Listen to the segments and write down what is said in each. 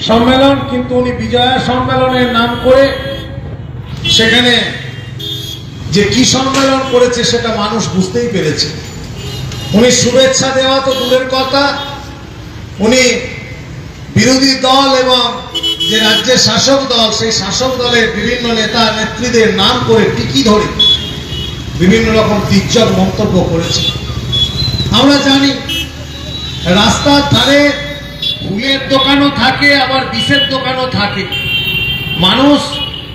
সম্মেলন, কিন্তু উনি বিজয়া সম্মেলনের নাম করে সেখানে যে কি সম্মেলন করেছে সেটা মানুষ বুঝতেই পেরেছে। উনি শুভেচ্ছা দেওয়া তো দূরের কথা, উনি বিরোধী দল এবং যে রাজ্যের শাসক দল, সেই শাসক দলের বিভিন্ন নেতা নেত্রীদের নাম করে টিকি ধরে বিভিন্ন রকম তির্যক মন্তব্য করেছে। আমরা জানি রাস্তার ধারে ফুলের দোকানও থাকে, আবার বিষের দোকানও থাকে। মানুষ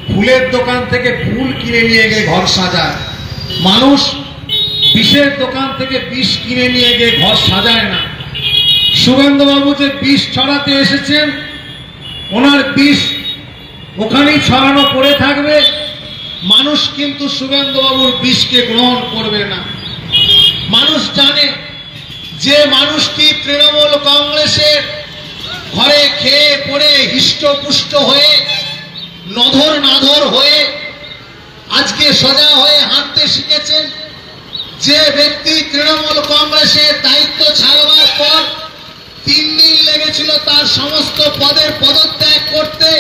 ফুলের দোকান থেকে ফুল কিনে নিয়ে গিয়ে ঘর সাজায়, মানুষ বিষের দোকান থেকে বিষ কিনে নিয়ে গিয়ে ঘর সাজায় না। শুভেন্দুবাবু যে বিষ ছড়াতে এসেছেন, ওনার বিষ ওখানেই ছড়ানো পড়ে থাকবে। মানুষ কিন্তু শুভেন্দুবাবুর বিষকে গ্রহণ করবে না। মানুষ জানে যে মানুষটি তৃণমূল কংগ্রেসের ঘরে খেয়ে পড়ে হিষ্টপুষ্ট হয়ে নধর নাধর হয়ে আজকে সোজা হয়ে হাঁটতে শিখেছেন, যে ব্যক্তি তৃণমূল কংগ্রেসের দায়িত্ব ছাড়বার পর 3 দিন লেগেছিল তার সমস্ত পদের পদত্যাগ করতে,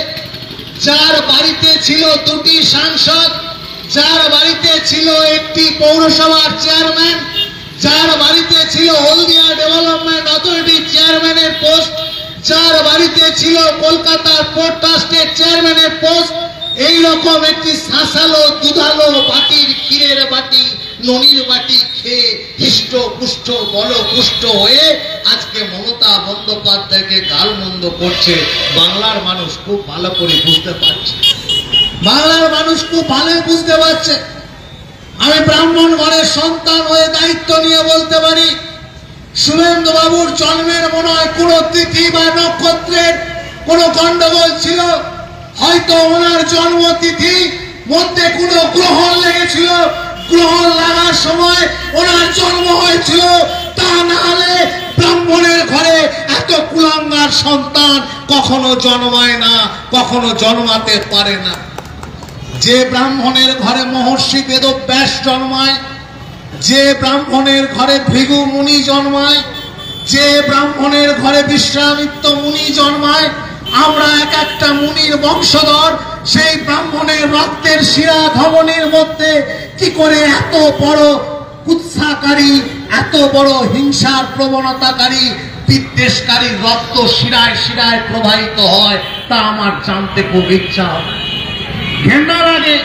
যার বাড়িতে ছিল 2টি সাংসদ, যার বাড়িতে ছিল 1টি পৌরসভার চেয়ারম্যান, যার বাড়িতে ছিল হলদিয়া ডেভেলপমেন্ট অথরিটির চেয়ারম্যানের পোস্ট, যার বাড়িতে ছিল কলকাতার পোর্ট ট্রাস্টের চেয়ারম্যানের পোস্ট, এইরকম একটি শাঁসালো দুধালো বাটির ক্ষীরের বাটি ননির বাটি খেয়ে হিষ্টপুষ্ট বলপুষ্ট হয়ে আজকে মমতা বন্দ্যোপাধ্যায়কে গালমন্দ করছে। বাংলার মানুষ খুব ভালো করে বুঝতে পারছে, বাংলার মানুষ খুব ভালো বুঝতে পারছে। আমি ব্রাহ্মণ ঘরের সন্তান হয়ে দায়িত্ব নিয়ে বলতে পারি, শুভেন্দুবাবুর জন্মের মনে হয় কোনো তিথি বা নক্ষত্রের কোনো গন্ডগোল ছিল, হয়তো ওনার জন্মতিথি মধ্যে কোনো গ্রহণ লেগেছিল, গ্রহণ লাগার সময় ওনার জন্ম হয়েছিল। তা না হলে ব্রাহ্মণের ঘরে এত কুলাঙ্গার সন্তান কখনো জন্মায় না, কখনো জন্মাতে পারে না। যে ব্রাহ্মণের ঘরে মহর্ষি বেদব্যাস জন্মায়, যে ব্রাহ্মণের ঘরে ভৃগু মুনি জন্মায়, যে ব্রাহ্মণের ঘরে বিশ্বামিত্র মুনি জন্মায়, আমরা এক একটা মুনির বংশধর। সেই ব্রাহ্মণের রক্তের শিরা ধমনির মধ্যে কি করে এত বড় কুৎসাকারী, এত বড় হিংসার প্রবণতাকারী, বিদ্বেষকারী রক্ত শিরায় শিরায় প্রবাহিত হয়, তা আমার জানতে খুব ইচ্ছা হয়, ঘেন্না লাগে।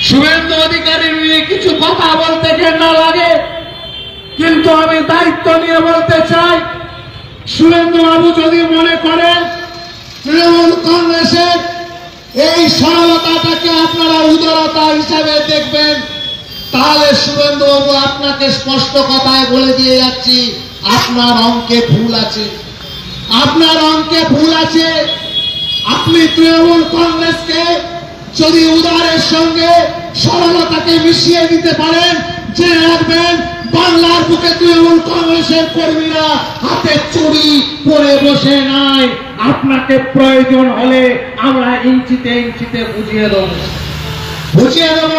শুভেন্দু অধিকারী নিয়ে কিছু কথা বলতে ঘেন্না লাগে, কিন্তু আমি দায়িত্ব নিয়ে বলতে চাই, শুভেন্দু বাবু যদি মনে করেন তৃণমূল কংগ্রেসের এই সরলতাটাকে আপনারা উদারতা হিসাবে দেখবেন, তাহলে শুভেন্দু বাবু আপনাকে স্পষ্ট কথায় বলে দিয়ে যাচ্ছি, আপনার অঙ্কে ভুল আছে, আপনার অঙ্কে ভুল আছে। আপনি তৃণমূল কংগ্রেসকে যদি উদারের সঙ্গে সরলতাকে মিশিয়ে দিতে পারেন, জেনে রাখবেন বাংলার বুকে তৃণমূল কংগ্রেসের কর্মীরা হাতে চুরি পরে বসে নাই। আপনাকে প্রয়োজন হলে আমরা ইঞ্চিতে ইঞ্চিতে বুঝিয়ে দেব, বুঝিয়ে দেব।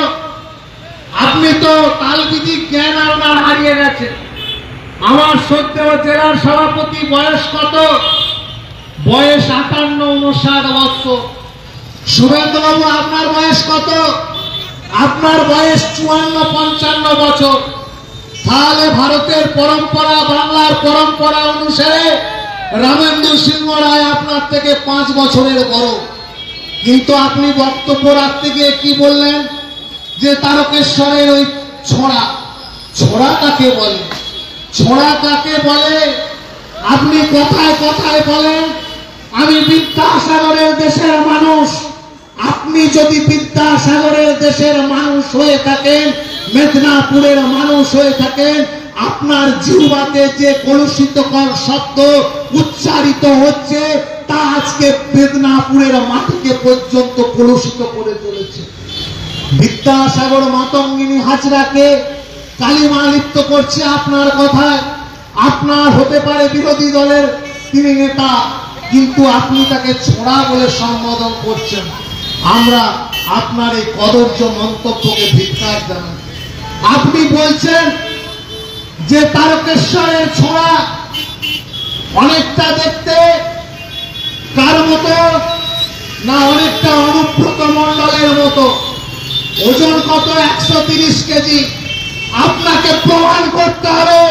আপনি তো তালবিদিক জ্ঞান আপনার হারিয়ে গেছে। আমার সত্যিও জেলার সভাপতি বয়স কত? বয়স 58-59 বছর। শুভেন্দুবাবু আপনার বয়স কত? আপনার বয়স 54-55 বছর। তাহলে ভারতের পরম্পরা, বাংলার পরম্পরা অনুসারে রামেন্দু সিংহ রায় আপনার থেকে 5 বছরের বড়। কিন্তু আপনি বক্তব্য রাখতে গিয়ে কি বললেন? যে তারকেশ্বরের ওই ছোড়া, ছোড়া কাকে বলে? ছোড়া কাকে বলে? আপনি কথায় কথায় বলেন আমি বিদ্যাসাগরের দেশের মানুষ। আপনি যদি বিদ্যাসাগরের দেশের মানুষ হয়ে থাকেন, মেদিনীপুরের মানুষ হয়ে থাকেন, আপনার জিহ্বাতে যে কলুষিতকর শব্দ উচ্চারিত হচ্ছে তা আজকে মেদিনীপুরের মাটিকে পর্যন্ত কলুষিত করে চলেছে। বিদ্যাসাগর মাতঙ্গিনী হাজরাকে কালিমা লিপ্ত করছে আপনার কথায়। আপনার হতে পারে বিরোধী দলের তিনি নেতা, কিন্তু আপনি তাকে ছোড়া বলে সম্বোধন করছেন। আমরা আপনার এই কদর্য মন্তব্যকে ধিক্কার জানাই। আপনি বলছেন যে তারকেশ্বরের ছোড়া অনেকটা দেখতে না অনেকটা অনুব্রত মণ্ডলের মতো। ওজন কত? 130 কেজি। আপনাকে প্রমাণ করতে হবে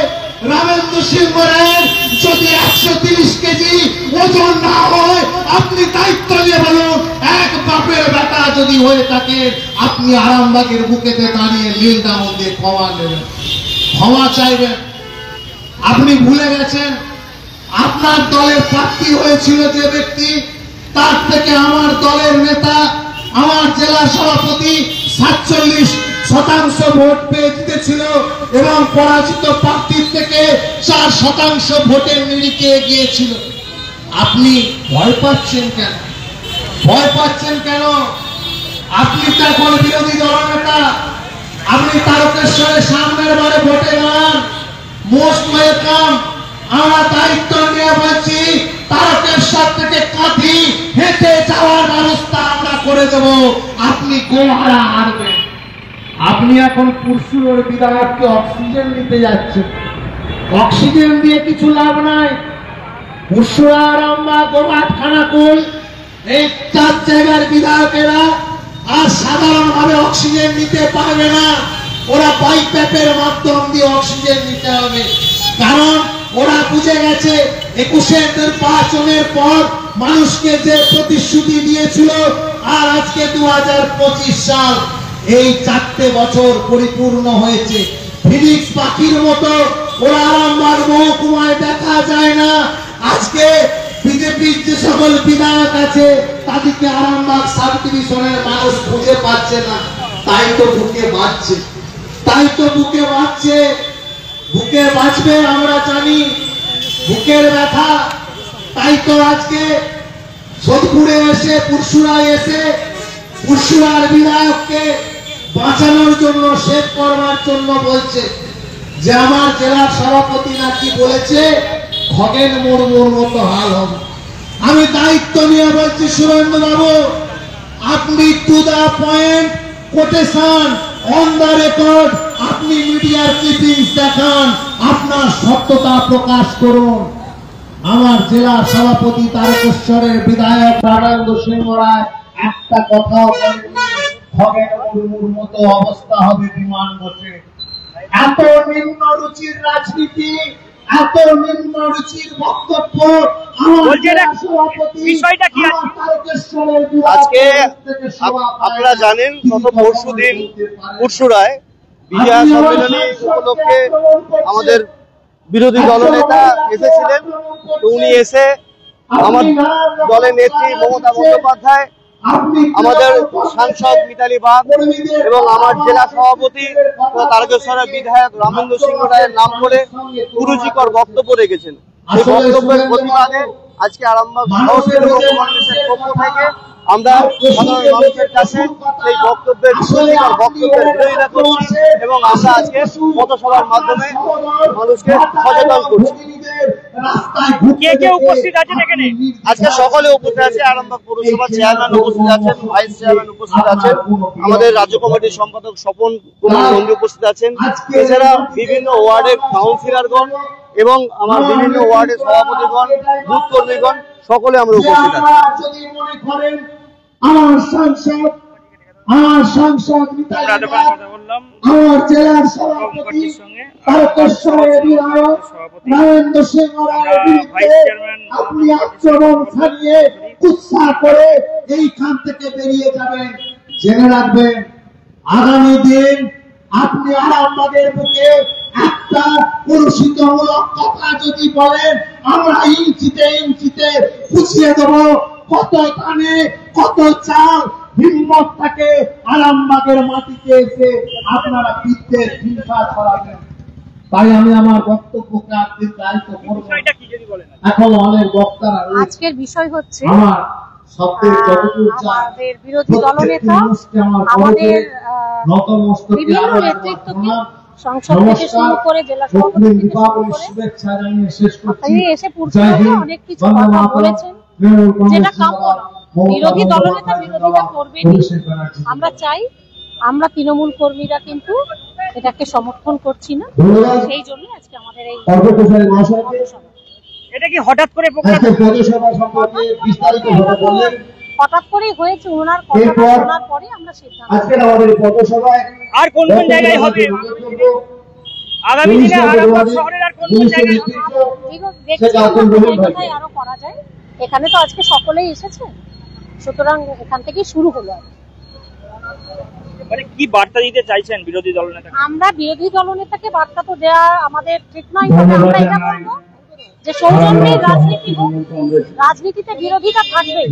রামেন্দ্র সিংহ রায়ের যদি 130 কেজি ওজন না হয়, আপনি দায়িত্ব নিয়ে বলুন, এক বাপের বেটা যদি হয়ে থাকে, আপনি আরামবাগের বুকেতে দাঁড়িয়ে নীল ডাউন দিয়ে ক্ষমা নেবেন, ক্ষমা চাইবেন। আপনি ভুলে গেছেন আপনার দলের প্রার্থী হয়েছিল যে ব্যক্তি, তার থেকে আমার দলের নেতা, আমার জেলা সভাপতি 47% ভোট পেয়ে জিতেছিল এবং পরাজিত প্রার্থীর থেকে 4% ভোটের নিরিখে এগিয়েছিল। আপনি ভয় পাচ্ছেন কেন? ভয় পাচ্ছেন কেন? আপনি তো এখন বিরোধী দলনেতা। আপনি তারকেশ্বরের সামনের বারে ভোটে দাঁড়ান, মোস্ট ওয়েলকাম। আমরা দায়িত্ব নিয়ে বলছি, তারকেশ্বর থেকে কাঁথি হেঁটে যাওয়ার ব্যবস্থা আমরা করে দেব। আপনি গোহারা হারবেন। আপনি এখন পুরসুরের বিধায়ককে অক্সিজেন দিতে যাচ্ছেন। অক্সিজেন দিয়ে কিছু লাভ নাই। পুরসুরা, আরামবাগ, গোঘাট, খানাকুল, এই 4 জায়গার বিধায়কেরা আর সাধারণভাবে অক্সিজেন নিতে পারবে না। ওরা পাইপের মাধ্যম দিয়ে অক্সিজেন নিতে হবে। কারণ ওরা বুঝে গেছে 21 নির্বাচনের পর মানুষকে যে প্রতিশ্রুতি দিয়েছিল, আর আজকে 2025 সাল, এই 4টে বছর পরিপূর্ণ হয়েছে। ফিনিক্স পাখির মতো ওরা আরামবাগ মহকুমায় দেখা যায় না। আজকে বিজেপির যে সকল বিধায়ক আছে, তাদেরকে আরামবাগ সাব ডিভিশনের মানুষ খুঁজে পাচ্ছে না। তাই তো বুকে বাজছে, তাই তো বুকে বাজছে। বুকে বাঁচবে আমরা জানি, বুকের ব্যথা। তাই তো আজকে সোদপুরে এসে, পুরসুরায় এসে, পুরসুরার বিধায়ককে বাঁচানোর জন্য, সেভ করবার জন্য বলছে যে আমার জেলার সভাপতি নাকি বলেছে খগেন মুর্মুর মতো হাল হবে। আমি দায়িত্ব নিয়ে বলছি, সুরেন্দ্র বাবু, আপনি to the point, quotation on the record, আপনি মিডিয়ার ক্লিপিংস দেখান, আপনার সত্যতা প্রকাশ করুন। আমার জেলা সভাপতি তারকেশ্বরের বিধায়ক রামেন্দ্র সিংহ রায় একটা কথাও বলেননি খগেন মুর্মুর মতো অবস্থা হবে বিমান বসে। এত নিম্ন রুচির রাজনীতি, এত নিম্ন রুচির বক্তব্য আজকে আপনারা জানেন গত পরশুদিন পুরসুরায় বিজয়া সম্মেলনী উপলক্ষে আমাদের বিরোধী দলনেতা এসেছিলেন। উনি এসে আমার দলের নেত্রী মমতা বন্দ্যোপাধ্যায়, আমাদের সাংসদ মিতালি বাগ এবং আমার জেলা সভাপতি তারকেশ্বরের বিধায়ক রামেন্দ্র সিংহ রায়ের নাম করে কুরুচিকর বক্তব্য রেখেছেন। এই বক্তব্যের প্রতিবাদে আজকে আরামবাগ সহযোগী কংগ্রেসের পক্ষ থেকে আমরা সাধারণ মানুষের কাছে সেই বক্তব্যের বিরোধিতা করছি এবং আমরা আজকে পথসভার মাধ্যমে মানুষকে সচেতন করছি। আজকে সকলে উপস্থিত আছে, আরামবাগ পৌরসভার চেয়ারম্যান উপস্থিত আছেন, ভাইস চেয়ারম্যান উপস্থিত আছেন, আমাদের রাজ্য কমিটির সম্পাদক স্বপন কুমার নন্দী উপস্থিত আছেন, এছাড়া বিভিন্ন ওয়ার্ডের কাউন্সিলরগণ এবং আমার বিভিন্ন ওয়ার্ডের সভাপতিগণ, বুথ কর্মীগণ, সকলে আমরা উপস্থিত আছি। আমার সাংসদ আমার জেলার সভাপতি তারকেশ্বরের বিধায়ক রামেন্দ্র সিংহ রায়ের বিরুদ্ধে আপনি আচরণ ছাড়িয়ে উৎসাহ করে এইখান থেকে বেরিয়ে যাবেন। জেনে রাখবেন, আগামী দিন আপনি আরামবাগের বুকে একটা পুরস্কৃতমূলক কথা যদি বলেন, আমরা ইঞ্চিতে ইঞ্চিতে বুঝিয়ে দেবো কত ধানে কত চাল। হিম্মত থাকে আরামবাগের মাটিতে এসে আপনারা বিদ্যের হিংসা ছড়াবেন। তাই আমি আমার বক্তব্যকে আজকে দায়িত্ব করব। এখন অনেক বক্তারা, আজকের বিষয় হচ্ছে আমার শব্দের যতটুকু আমাদের বিরোধী দলনেতা, আমাদের বিভিন্ন নেতৃত্বকে, সংসদ থেকে শুরু করে জেলা সভাপতি থেকে শুরু করে এসে পুরসভায় অনেক কিছু কথা বলেছেন, যেটা কাম্য না। বিরোধী দলনেতা বিরোধিতা করবেনই। আমরা চাই, আমরা তৃণমূল কর্মীরা কিন্তু এটাকে সমর্থন করছি না। সেই জন্য আজকে আমাদের এই এটা কি হঠাৎ করে পৌরসভা সম্পর্কে বিস্তারিত ভাবে বললেন হঠাৎ করেই হয়েছে, ওনার কথা শোনার পরে আমরা সিদ্ধান্ত আজকের আমাদের পথসভায় আর কোন কোন জায়গায় হবে আগামী দিনে আরামবাগ শহরের আর কোন কোন জায়গায় কোথায় আরো করা যায়। এখানে তো আজকে সকলেই এসেছে, সুতরাং এখান থেকেই শুরু হলো। মানে কি বার্তা দিতে চাইছেন বিরোধী দলনেতা? আমরা বিরোধী দলনেতাকে বার্তা তো দেওয়া আমাদের ঠিক নয়, তবে আমরা এটা বলবো যে সৌজন্যের রাজনীতি হোক, রাজনীতিতে বিরোধিতা থাকবে,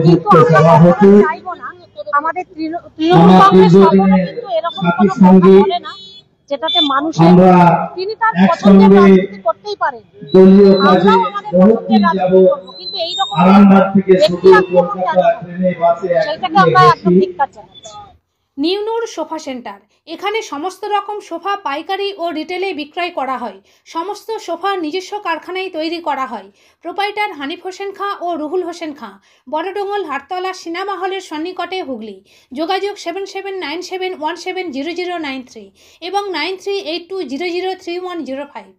কিন্তু আমরা চাইবো না আমাদের তৃণমূল কংগ্রেস কখনো কিন্তু এরকম কোনো কথা বলে না যেটাতে মানুষের, তিনি তার পছন্দের রাজনীতি করতেই পারেন, আমরাও আমাদের পছন্দের রাজনীতি করবো, কিন্তু এইরকম ব্যক্তি আক্রমণ কেন সেটাকে আমরা একদম ধিক্কার জানাচ্ছি। নিউ নূর সোফা সেন্টার, এখানে সমস্ত রকম সোফা পাইকারি ও রিটেলে বিক্রয় করা হয়। সমস্ত সোফা নিজস্ব কারখানায় তৈরি করা হয়। প্রোপাইটার হানিফ হোসেন খাঁ ও রুহুল হোসেন খাঁ, বড়ডোঙ্গল হাটতলা সিনেমা হলের সন্নিকটে, হুগলি। যোগাযোগ 7797170093 এবং 9382003105।